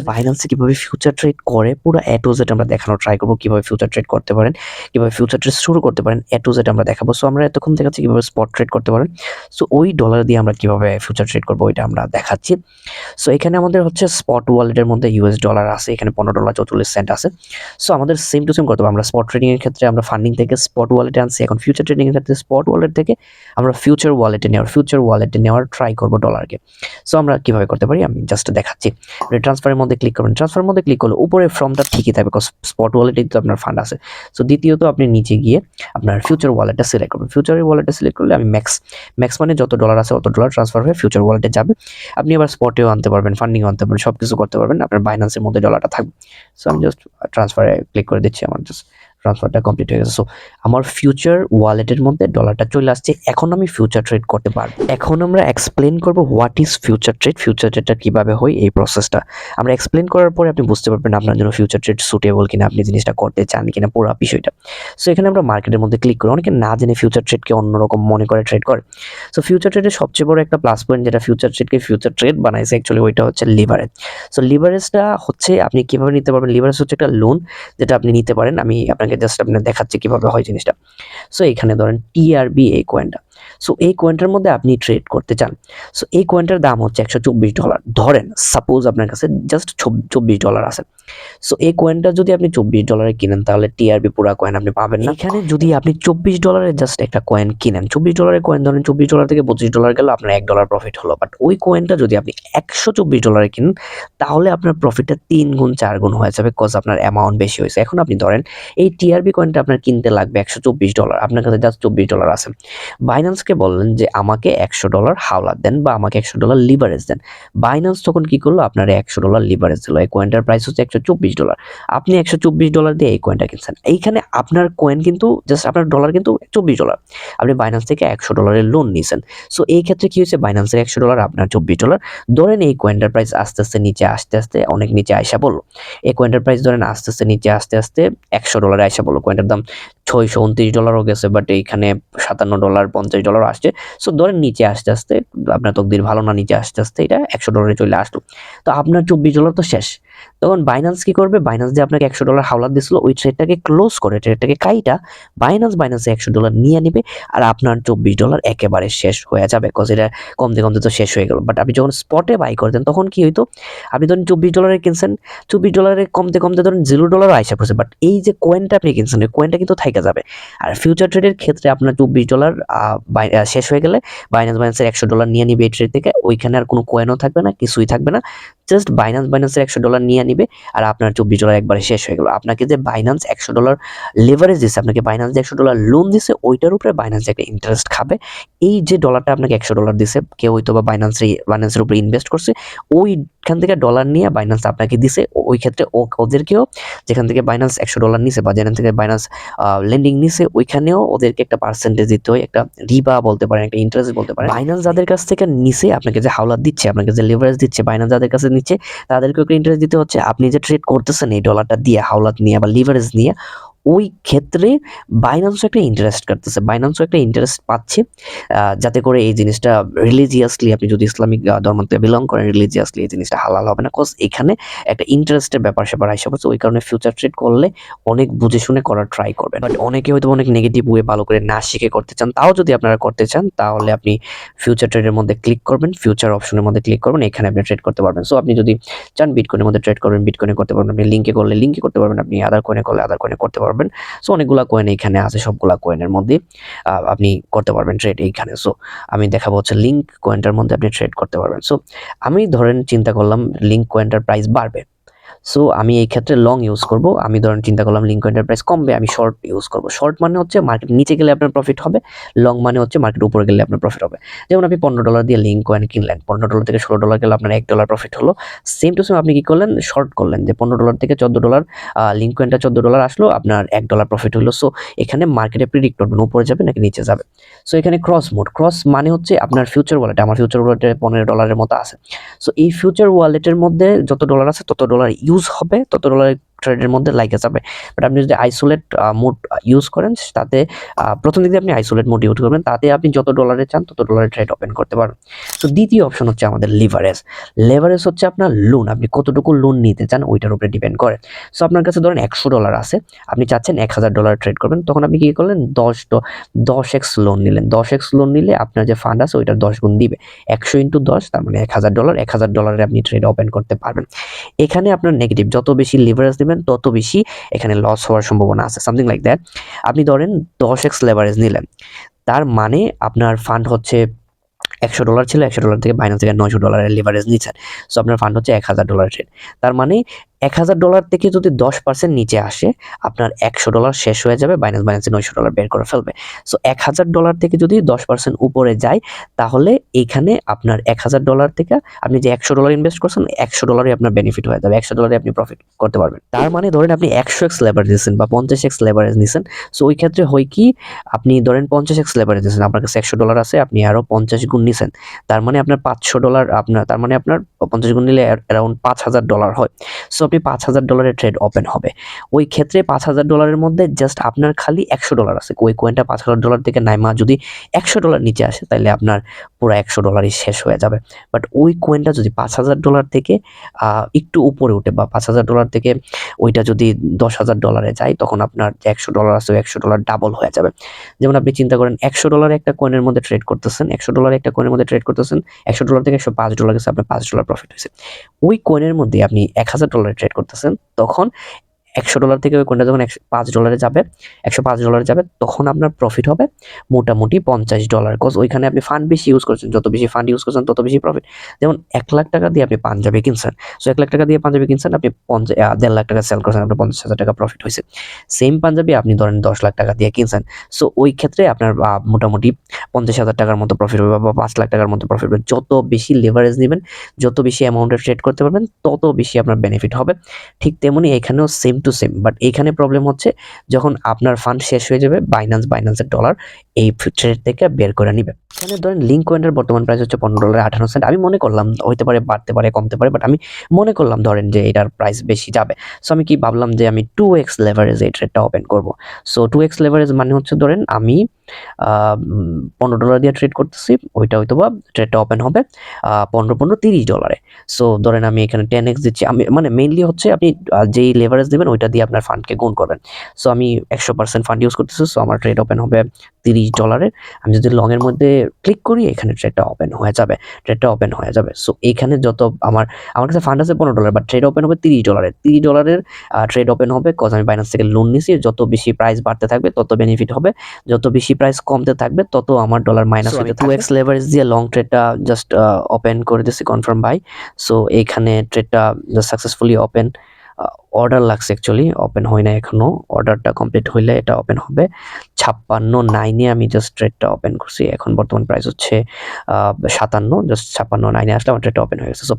বাইন্যান্সে কিভাবে future trade করে পুরো এ টু জেড আমরা দেখানোর ট্রাই করবো। কিভাবে ফিউচার ট্রেড করতে পারেন, কিভাবে ফিউচার ট্রেড শুরু করতে পারেন, এ টু জেড আমরা দেখাবো। সো আমরা এতক্ষণ দেখাচ্ছি কিভাবে স্পট ট্রেড করতে পারেন। সো ওই ডলার দিয়ে আমরা কিভাবে ফিউচার ট্রেড করবো ওইটা আমরা দেখাচ্ছি। সো এখানে আমাদের হচ্ছে স্পট ওয়ালেটের মধ্যে ইউএস ডলার আছে, এখানে $15.44 আছে। সো আমাদের সেম টু সেম করতে হবে। আমরা স্পট ট্রেডিং এর ক্ষেত্রে আমরা ফান্ডিং থেকে স্পট ওয়ালেটে আনছি, এখন ফিউচার ট্রেডিং এর ক্ষেত্রে স্পট ওয়ালেট থেকে আমরা ফিউচার ওয়ালেটে নেওয়ার ট্রাই করবো ডলারকে। সো আমরা কিভাবে করতে পারি আমি জাস্ট দেখাচ্ছি। ট্রান্সফারের মধ্যে ক্লিক করবেন, ট্রান্সফারের মধ্যে ক্লিক করলে উপরে ফর্মটা ঠিকই থাকবে, বিকজ স্পট ওয়ালেটে তো আপনার ফান্ড আছে। সো দ্বিতীয়ত আপনি নিচে গিয়ে আপনার ফিউচার ওয়ালেটটা সিলেক্ট করবেন। ফিউচার ওয়ালেটটা সিলেক্ট করলে আমি ম্যাক্স মানে যত ডলার আছে অত ডলার ট্রান্সফার হয়ে ফিউচার ওয়ালেটে যাবে। আপনি আবার স্পটেও আনতে পারবেন, ফান্ডিংও আনতে পারবেন, সব কিছু করতে পারবেন। আপনার বাইন্যান্সের মধ্যে ডলারটা থাকবে। সো আমি জাস্ট ট্রান্সফারে ক্লিক করে দিচ্ছি, আমার জাস্ট ট্রান্সফারটা কমপ্লিট হয়ে গেছে। সো আমার ফিউচার ওয়ালেটের মধ্যে ডলারটা চলে আসছে। এখন আমি ফিউচার ট্রেড করতে পারবো। এখন আমরা এক্সপ্লেন করব what is future trade, future ট্রেডটা কিভাবে হয় এই প্রসেসটা আমরা এক্সপ্লেন করার পরে আপনি বুঝতে পারবেন আপনার জন্য ফিউচার ট্রেড সুটেবল কিনা, আপনি জিনিসটা করতে চান কিনা, পুরো বিষয়টা। সো এখানে আমরা মার্কেটের মধ্যে ক্লিক করি। অনেকে না জেনে ফিউচার ট্রেডকে অন্যরকম মনে করে ট্রেড করে। সো ফিউচার ট্রেডের সবচেয়ে বড় একটা প্লাস পয়েন্ট যেটা ফিউচার ট্রেডকে ফিউচার ট্রেড বানাইছে অ্যাকচুয়ালি ওইটা হচ্ছে লিভারেজ। সো লিভারেজটা হচ্ছে আপনি কিভাবে নিতে পারবেন। লিভারেজ হচ্ছে একটা লোন যেটা আপনি নিতে পারেন। আমি আপনাকে জাস্ট দেখাচ্ছি কিভাবে হয় জিনিসটা। সো এখানে ধরেন টিআরবি এই কয়েনটা। সো এই কয়েনটার মধ্যে আপনি ট্রেড করতে চান। সো এই কয়েনটার দাম হচ্ছে $124। ধরেন সাপোজ আপনার কাছে জাস্ট $24 আছে। সো এই কয়েনটা যদি আপনি $24 কিনেন তাহলে টিআরবি পুরো কয়েন আপনি পাবেন না। এখানে যদি আপনি $24 জাস্ট একটা কয়েন কিনেন, $24 কয়েন ধরেন $24 থেকে $25 গেল, আপনার $1 প্রফিট হলো। বাট ওই কয়েনটা যদি আপনি $124 কিনেন তাহলে আপনার প্রফিটটা 3 গুণ 4 গুণ হয়ে যাবে, বিকজ আপনার অ্যামাউন্ট বেশি হয়েছে। এখন আপনি ধরেন এই টিআরবি কয়েনটা আপনার কিনতে লাগবে $124, আপনার কাছে জাস্ট $24 আছে। বাইন্যান্সকে বললেন যে আমাকে $100 হাওলাত দেন বা আমাকে $100 লিভারেজ দেন। বাইন্যান্স তখন কি করলো, আপনার $100 লিভারেজ দিল। এই কয়েনটার প্রাইস হচ্ছে $124। আপনি $124 দিয়ে এই কয়েনটা কিনছেন। এইখানে আপনার কয়েন কিন্তু জাস্ট আপনার ডলার কিন্তু $24। আপনি বাইন্যান্স থেকে $100 লোন নিয়েছেন। সো এই ক্ষেত্রে কি হয়েছে, বাইন্যান্সের $100 আপনার $24। ধরেন এই কয়েনটার প্রাইস আস্তে আস্তে নিচে আসতে অনেক নিচে আইসা বললো। এই কয়েনটার প্রাইস ধরেন আস্তে আস্তে নিচে আসতে $100 আইসা বললো। কয়েনটার দাম $629 গেছে, বাট এইখানে $57 $50 আসছে। সো ধরেন নিচে আসতে আপনার তকদির ভালো না, নিচে আসতে এটা $100 চলে আসলো। তো আপনার $24 তো শেষ। তখন বাইন্যান্স কি করবে, বাইন্যান্স যে আপনাকে $100 হাওলাত দিছিল ওই ট্রেডটাকে ক্লোজ করে, ট্রেডটাকে কাইটা বাইন্যান্সে $100 নিয়ে নিবে, আর আপনার $24 একেবারে শেষ হয়ে যাবে, বিকজ এটা কমতে কমতে তো শেষ হয়ে গেল। বাট আপনি যখন স্পটে বাই করতেন তখন কি হইতো, আপনি ধরেন $24 কিনছেন, $24 কমতে কমতে ধরেন $0 আইসা পড়ছে, বাট এই যে কয়েনটা আপনি কিনছেন ওই কয়েনটা কিন্তু থাইকা যাবে। আর ফিউচার ট্রেডের ক্ষেত্রে আপনার $24 শেষ হয়ে গেলে বাইন্যান্সের $100 নিয়ে নিবে এই ট্রেড থেকে, ওইখানে আর কোনো কয়েনও থাকবে না, কিছুই থাকবে না। জাস্ট বাইন্যান্সের $100 নিয়ে নিবে, আর আপনার $24 একবারে শেষ হয়ে গেল। আপনাকে যে বাইন্যান্স $100 লেভারেজ দিচ্ছে, আপনাকে বাইন্যান্স যে $100 লোন দিচ্ছে ওইটার উপরে বাইন্যান্স একটা ইন্টারেস্ট খাবে। এই যে ডলারটা আপনাকে $100 দিছে, কেউ হয়তো বা বাইন্যান্সের উপরে ইনভেস্ট করছে, ওইখান থেকে ডলার নিয়ে বাইন্যান্স আপনাকে দিছে। ওই ক্ষেত্রে ওদেরকেও যেখান থেকে বাইন্যান্স $100 নিছে বা যেখান থেকে বাইন্যান্স লেন্ডিং নিছে ওইখানেও ওদেরকে একটা পার্সেন্টেজ দিতে হয়, একটা রিবা বলতে পারেন, একটা ইন্টারেস্ট বলতে পারেন। বাইন্যান্স যাদের কাছ থেকে নিছে, আপনাকে যে হাওলাত দিচ্ছে, আপনাকে যে লেভারেজ দিচ্ছে, বাইন্যান্স যাদের কাছে নিচ্ছে তাদেরকে একটা ইন্টারেস্ট দিতে হচ্ছে। আপনি যে ট্রেড করতেছেন এই ডলারটা দিয়ে, হাওলাত নিয়ে বা লিভারেজ নিয়ে, ওই ক্ষেত্রে বাইন্যান্সও একটা ইন্টারেস্ট কাটতেছে, বাইন্যান্সও একটা ইন্টারেস্ট পাচ্ছে। যাতে করে এই জিনিসটা রিলিজিয়াসলি, আপনি যদি ইসলামিক ধর্ম থেকে বিলং করেন, রিলিজিয়াসলি এই জিনিসটা হালাল হবে না, কজ এখানে একটা ইন্টারেস্টের ব্যাপার স্যাপার আইসা পড়ছে। ওই কারণে ফিউচার ট্রেড করলে অনেক বুঝে শুনে করার ট্রাই করবেন। বাট অনেকে হয়তো অনেক নেগেটিভ ওয়ে ভালো করে না শিখে করতে চান। তাও যদি আপনারা করতে চান তাহলে আপনি ফিউচার ট্রেডের মধ্যে ক্লিক করবেন, ফিউচার অপশনের মধ্যে ক্লিক করবেন, এখানে আপনি ট্রেড করতে পারবেন। সো আপনি যদি চান বিটকয়েনের মধ্যে ট্রেড করবেন, বিটকয়েনে করতে পারবেন, আপনি লিঙ্কে করলে লিঙ্কে করতে পারবেন, আপনি আদার কয়েনে করলে আদার কয়েনে করতে পারবেন। সো অনেকগুলা কয়েন এখানে আছে, সবগুলা কয়েনের মধ্যে আপনি করতে পারবেন ট্রেড এইখানে। সো আমি দেখাবো হচ্ছে লিঙ্ক কয়েনটার মধ্যে আপনি ট্রেড করতে পারবেন। সো আমি ধরেন চিন্তা করলাম লিঙ্ক কয়েনটার প্রাইস বাড়বে, সো আমি এই ক্ষেত্রে লং ইউজ করব। আমি ধরেন চিন্তা করলাম লিঙ্ক কয়েনটার প্রাইস কমবে, আমি শর্ট ইউজ করব। শর্ট মানে হচ্ছে মার্কেট নিচে গেলে আপনার প্রফিট হবে, লং মানে হচ্ছে মার্কেট উপরে গেলে আপনার প্রফিট হবে। যেমন আপনি $15 দিয়ে লিঙ্ক কয়েন কিনলেন, $15 থেকে $16 গেলে আপনার $1 প্রফিট হলো। সেম টু সেম আপনি কি করলেন, শর্ট করলেন, যে $15 থেকে $14 লিঙ্ক কয়েনটা $14 আসলো, আপনার $1 প্রফিট হলো। সো এখানে মার্কেটে প্রিডিক্ট করবেন উপরে যাবে নাকি নিচে যাবে। সো এখানে ক্রস মোড, ক্রস মানে হচ্ছে আপনার ফিউচার ওয়ালেট, আমার ফিউচার ওয়ালেটে $15 মতো আছে। সো এই ফিউচার ওয়ালেটের মধ্যে যত ডলার আছে তত ডলার ইউজ হবে, তত ডলার ট্রেডের মধ্যে লাইকা যাবে। বাট আপনি যদি আইসোলেট মোড ইউজ করেন, তাতে প্রথম দিকে আপনি আইসোলেট মোড ইউজ করবেন, তাতে আপনি যত ডলারে চান তত ডলারে ট্রেড ওপেন করতে পারবেন। তো দ্বিতীয় অপশন হচ্ছে আমাদের লিভারেজ। লেভারেজ হচ্ছে আপনার লোন, আপনি কতটুকু লোন নিতে চান ওইটার উপরে ডিপেন্ড করে। সো আপনার কাছে ধরেন $100 আছে, আপনি চাচ্ছেন $1000 ট্রেড করবেন, তখন আপনি কি করলেন 10x লোন নিলেন। 10x লোন নিলে আপনার যে ফান্ড আছে ওইটার 10 গুণ দিবে, 100 × 10 তার মানে $1000, $1000 আপনি ট্রেড ওপেন করতে পারবেন। এখানে আপনার নেগেটিভ, যত বেশি লিভারেজ দিবেন তত বেশি এখানে লস হওয়ার সম্ভাবনা আছে, সামথিং লাইক দ্যাট। আপনি ধরেন 10x লেভারেজ নিলেন, তার মানে আপনার ফান্ড হচ্ছে $100 ছিল, $100 থেকে বাইন্যান্স থেকে $900 লিভারেজ নিচ্ছেন। সো আপনার ফান্ড হচ্ছে $1000 ট্রেড। তার মানে $1000 থেকে যদি 10% নিচে আসে, আপনার $100 শেষ হয়ে যাবে, বাইন্যান্সে $900 বের করে ফেলবে। সো $1000 থেকে যদি 10% উপরে যায়, তাহলে এখানে আপনার $1000 থেকে আপনি যে $100 ইনভেস্ট করছেন, $100 আপনার বেনিফিট হয়ে যাবে, $100 আপনি প্রফিট করতে পারবেন। তার মানে ধরেন আপনি 100x লেভারেজ নিচ্ছেন বা 50x লেভারেজ নিচ্ছেন। সো ওই ক্ষেত্রে হয় কি, আপনি ধরেন 50x লেভারেজ নিচ্ছেন, আপনার কাছে $100 আছে, আপনি আরো 50 গুণ নিছেন, তার মানে আপনার $500, আপনার তার মানে আপনার 50 গুণ নিলে অ্যারাউন্ড $5000 হয়। সো আপনি $5000 ট্রেড ওপেন হবে। ওই ক্ষেত্রে $5000 মধ্যে জাস্ট আপনার খালি $100 আছে, ওই কয়েনটা $5000 থেকে নাইমা যদি $100 নিচে আসে, তাহলে আপনার পুরো $100 শেষ হয়ে যাবে। বাট ওই কয়েনটা যদি $5000 থেকে একটু উপরে উঠে, বা $5000 থেকে ওইটা যদি $10000 যায়, তখন আপনার যে $100 আছে, $100 ডাবল হয়ে যাবে। যেমন আপনি চিন্তা করেন $100 একটা কয়েনের মধ্যে ট্রেড করতেছেন, $100 একটা কয়েনের মধ্যে ট্রেড করতেছেন, $100 থেকে $105 গেছে, আপনার $5 প্রফিট হয়েছে। ওই কয়েনের মধ্যে আপনি $1000 ট্রেড করতেছেন, তখন $100 থেকে ওই কয়েনটা যখন $5 যাবে, $105 যাবে, তখন আপনার প্রফিট হবে মোটামুটি $50, কজ ওইখানে আপনি ফান্ড বেশি ইউজ করছেন, যত বেশি ফান্ড ইউজ করছেন তত বেশি প্রফিট। যেমন $1,00,000 দিয়ে আপনি পাঞ্জাবি কিনছেন, সো $1,00,000 দিয়ে পাঞ্জাবি কিনছেন, আপনি 1,50,000 সেল করছেন, আপনার $50,000 প্রফিট হয়েছে। সেম পাঞ্জাবি আপনি ধরেন $10,00,000 দিয়ে কিনছেন, সো ওই ক্ষেত্রে আপনার মোটামুটি $50,000 মতো প্রফিট হবে, বা $5,00,000 মতো প্রফিট হবে। যত বেশি লেভারেজ নেবেন, যত বেশি অ্যামাউন্টে ট্রেড করতে পারবেন, তত বেশি আপনার বেনিফিট হবে। ঠিক তেমনি এখানেও সেম টু সেম, বাট এখানে প্রবলেম হচ্ছে যখন আপনার ফান্ড শেষ হয়ে যাবে, বাইন্যান্সের ডলার এই ট্রেড থেকে বের করে নিবে। এখানে ধরেন লিঙ্ক কয়েনের বর্তমান প্রাইস হচ্ছে $15.58। আমি মনে করলাম হইতে পারে, বাড়তে পারে, কমতে পারে, বাট আমি মনে করলাম ধরেন যে এটার প্রাইস বেশি যাবে। সো আমি কি ভাবলাম যে আমি 2x লেভারেজ এই ট্রেডটা ওপেন করব। সো 2x লেভারেজ মানে হচ্ছে ধরেন আমি $15 দিয়ে ট্রেড করতেছি, ওইটা হয়তো বা ট্রেডটা ওপেন হবে 15 $30। সো ধরেন আমি এখানে 10x দিচ্ছি, আমি মানে মেইনলি হচ্ছে আপনি যেই লেভারেজ দেবেন ওইটা দিয়ে আপনার ফান্ডকে গুণ করবেন। সো আমি 100% ফান্ড ইউজ করতেছি, সো আমার ট্রেড ওপেন হবে $30। আমি যদি লং এর মধ্যে ক্লিক করি, এখানে ট্রেডটা ওপেন হয়ে যাবে। সো এখানে যত আমার কাছে ফান্ড আছে $15, বাট ট্রেড ওপেন হবে $30 ট্রেড ওপেন হবে, কজ আমি বাইন্যান্স থেকে লোন নিছি। যত বেশি প্রাইস বাড়তে থাকবে তত বেনিফিট হবে, যত বেশি প্রাইস কমতে থাকবে তত আমার ডলার মাইনাস হতে থাকবে। 2x লেভারেজ দিয়ে লং ট্রেডটা জাস্ট ওপেন করে দিচ্ছি, কনফার্ম বাই। সো এইখানে ট্রেডটা জাস্ট সাকসেসফুলি ওপেন, অর্ডার লাগছে, অ্যাকচুয়ালি ওপেন হয় না এখনো, অর্ডারটা কমপ্লিট হইলে এটা ওপেন হবে। 56.9-এ আমি জাস্ট ট্রেডটা ওপেন করছি, এখন বর্তমান প্রাইস হচ্ছে 57, জাস্ট 56.9-এ আসলে আমার ট্রেডটা ওপেন হয়ে গেছে। সো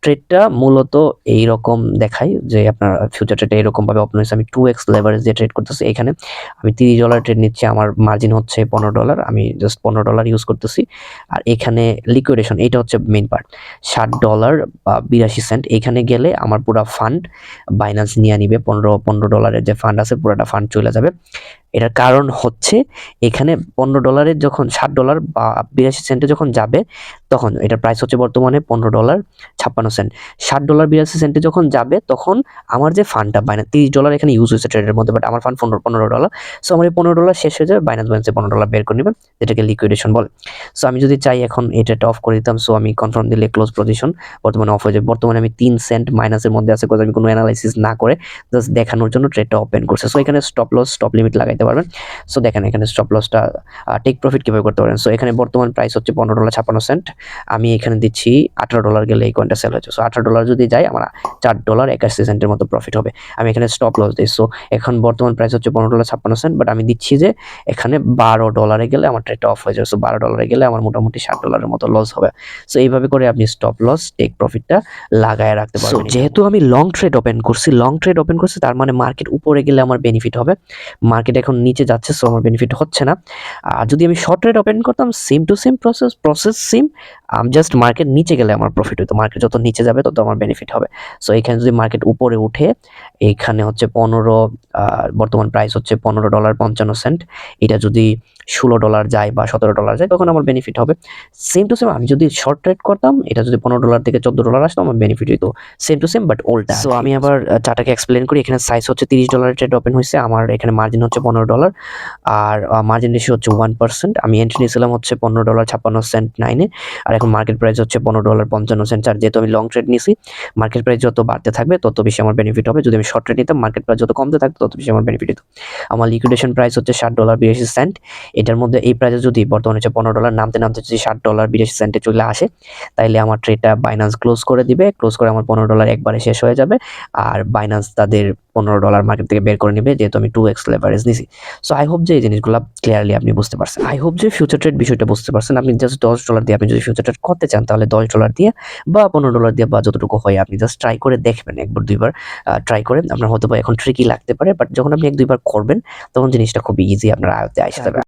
ট্রেডটা মূলত এইরকম দেখাই যে আপনার ফিউচার ট্রেডটা এরকম ভাবে ওপেন হয়েছে। আমি 2x লেভারেজ দিয়ে ট্রেড করতেছি, এখানে আমি $30 ট্রেড নিচ্ছি, আমার মার্জিন হচ্ছে $15, আমি জাস্ট $15 ইউজ করতেছি। আর এখানে লিকুইডেশন, এটা হচ্ছে মেইন পার্ট, $60.82। এখানে গেলে আমার পুরো ফান্ড বাইন্যান্স নিয়ে নিবে, $15 যে ফান্ড আছে পুরোটা ফান্ড চলে যাবে। এটার কারণ হচ্ছে এখানে $15 যখন $60 বা 82 যখন যাবে, তখন এটার প্রাইস হচ্ছে বর্তমানে $15.56। $60.82 যখন যাবে, তখন আমার যে ফান্ডটা বাইন্যান্স $30 এখানে ইউজ হয়েছে ট্রেডের মধ্যে, বাট আমার ফান্ড $15। সো আমার এই $15 শেষ হয়ে যাবে, বাইন্যান্সে $15 বের করে নেবেন, যেটাকে লিকুইডেশন বলে। সো আমি যদি চাই এখন এটা অফ করে দিতাম, সো আমি কনফার্ম দিলে ক্লোজ পজিশন বর্তমানে অফ হয়ে যাবে। বর্তমানে আমি 3 সেন্ট মাইনাসের মধ্যে আছে, আমি কোনো অ্যানালাইসিস না করে জাস্ট দেখানোর জন্য ট্রেডটা ওপেন করছে। সো এখানে স্টপ লস, স্টপ লিমিট লাগাইতে পারবেন। সো দেখেন এখানে স্টপ লসটা টেক প্রফিট কিভাবে করতে পারেন। সো এখানে বর্তমান প্রাইস হচ্ছে $15.56, আমি এখানে দিচ্ছি $18 গেলে এই কয়েনটা সেল হয়েছে। সো $18 যদি যায়, আমার $4.81 মতো প্রফিট হবে। আমি এখানে স্টপ লস দিই। সো এখন বর্তমান প্রাইস হচ্ছে $15.56, বাট আমি দিচ্ছি যে এখানে $12 গেলে আমার ট্রেডটা অফ হয়ে যাবে। সো $12 গেলে আমার মোটামুটি $60 মতো লস হবে। সো এইভাবে করে আপনি স্টপ লস, টেক প্রফিটটা লাগায় রাখতে পারবেন। যেহেতু আমি লং ট্রেড ওপেন করছি, তার মানে মার্কেট উপরে গেলে আমার বেনিফিট হবে। মার্কেট এখন নিচে যাচ্ছে, সো আমার বেনিফিট হচ্ছে না। আর যদি আমি শর্ট ট্রেড ওপেন করতাম, same to same process same, just market নিচে গেলে আমার প্রফিট হইতো, মার্কেট যত নিচে যাবে তত আমার বেনিফিট হবে। সো এখানে যদি মার্কেট উপরে উঠে, এইখানে হচ্ছে 15, বর্তমান প্রাইস হচ্ছে $15.55, এটা যদি $16 যায় বা $17 যায় তখন আমার বেনিফিট হবে। সেম টু সেম আমি যদি শর্ট ট্রেড করতাম, এটা যদি $15 থেকে $14 আসতো আমার বেনিফিট হইতো সেম টু সেম বাট উল্টা। সো আমি আবার চার্টটাকে এক্সপ্লেন করি। এখানে সাইজ হচ্ছে $30 ট্রেড ওপেন হয়েছে, আমার এখানে মার্জিন হচ্ছে $15 আর মার্জিন রেশিও হচ্ছে 1%। আমি এন্ট্রি নিয়েছিলাম হচ্ছে $15.56 আর এখন মার্কেট প্রাইস হচ্ছে $15.55। আর যেহেতু আমি লং ট্রেড নিছি, মার্কেট প্রাইস যত বাড়তে থাকবে তত বেশি আমার বেনিফিট হবে। যদি আমি শর্ট ট্রেড নিতাম, মার্কেট প্রাইস যত কমতে থাকতো তত বেশি আমার বেনিফিট হতো। আমার লিকুইডেশন প্রাইস হচ্ছে $60.82। এটার মধ্যে এই প্রাইসে যদি বর্তমানে হচ্ছে $15 নামতে নামতে যদি $60.82 চলে আসে, তাইলে আমার ট্রেডটা বাইন্যান্স ক্লোজ করে দিবে। ক্লোজ করে আমার $15 একবারে শেষ হয়ে যাবে আর বাইন্যান্স তাদের $15 মার্কেট থেকে বের করে নেবে, যেহেতু আমি 2x লেভারেজ নিছি। সো আই হোপ যে এই জিনিসগুলো ক্লিয়ারলি আপনি বুঝতে পারছেন। আই হোপ যে ফিউচার ট্রেড বিষয়টা বুঝতে পারছেন। আপনি জাস্ট $10 দিয়ে আপনি যদি ফিউচার ট্রেড করতে চান, তাহলে $10 দিয়ে বা $15 দিয়ে বা যতটুকু হয় আপনি জাস্ট ট্রাই করে দেখবেন, একবার দুইবার ট্রাই করে। আপনার হয়তো বা এখন ট্রিকি লাগতে পারে, বাট যখন আপনি 1-2 বার করবেন তখন জিনিসটা খুব ইজি আপনার আয়ত্তে আসতে যাবে।